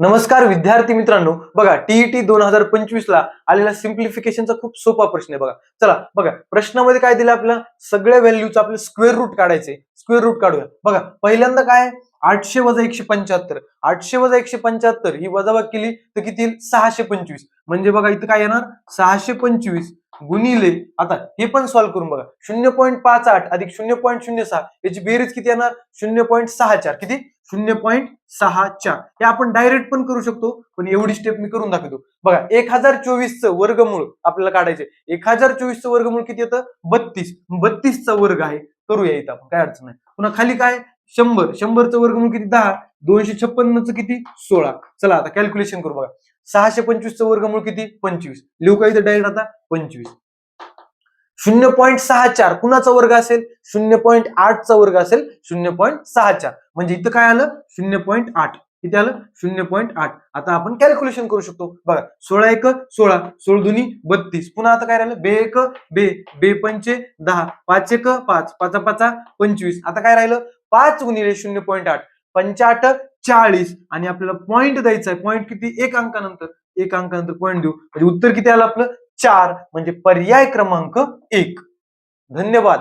नमस्कार विद्यार्थी मित्रांनो, बघा टीईटी 2025 ला आलेला सिम्प्लिफिकेशनचा खूप सोपा प्रश्न आहे. बघा चला बघा प्रश्नामध्ये काय दिलं, आपल्याला सगळ्या व्हॅल्यूचा आपलं स्क्वेअर रूट काढायचंय. स्क्वेअर रूट काढूया. बघा पहिल्यांदा काय 800 वजा 175, 800 वजा 175 ही वजाबाकी केली तर किती येईल 625. म्हणजे बघा इथं काय येणार 625 गुणिले, आता हे पण सॉल्व्ह करून बघा 0.58 अधिक 0.06 याची बेरीज किती येणार 0.64. किती 0.64. हे आपण डायरेक्ट पण करू शकतो, पण एवढी स्टेप मी करून दाखवतो. बघा 1024 चं वर्गमूळ आपल्याला काढायचे. 1024 चं वर्गमूळ किती येतं 32. 32 चा वर्ग आहे, करूया इथं आपण, काय अडचण नाही. पुन्हा खाली काय 100, 100 चं वर्गमूळ किती 10, 256 चं किती 16. चला आता कॅल्क्युलेशन करू. बघा 625 चं वर्गमूळ किती 25. लिहू का इथं डायरेक्ट आता 25. 0.64 कुणाचा वर्ग असेल 0.8 चा वर्ग असेल 0.64. म्हणजे इथं काय आलं 0.8. किती आलं 0.8. आता आपण कॅल्क्युलेशन करू शकतो. बघा 16 1 16, 16 दुनी 32. पुन्हा आता काय राहिलं बे 1 बे, बे पंचे 10, 5 1 5, 5 5 25. आता काय राहिलं 5 गुणिले 0.8 85 40. आणि आपल्याला पॉइंट द्यायचा आहे. पॉइंट किती एक अंकानंतर पॉइंट देऊ. म्हणजे उत्तर किती आलं आपलं 4. म्हणजे पर्याय क्रमांक 1. धन्यवाद.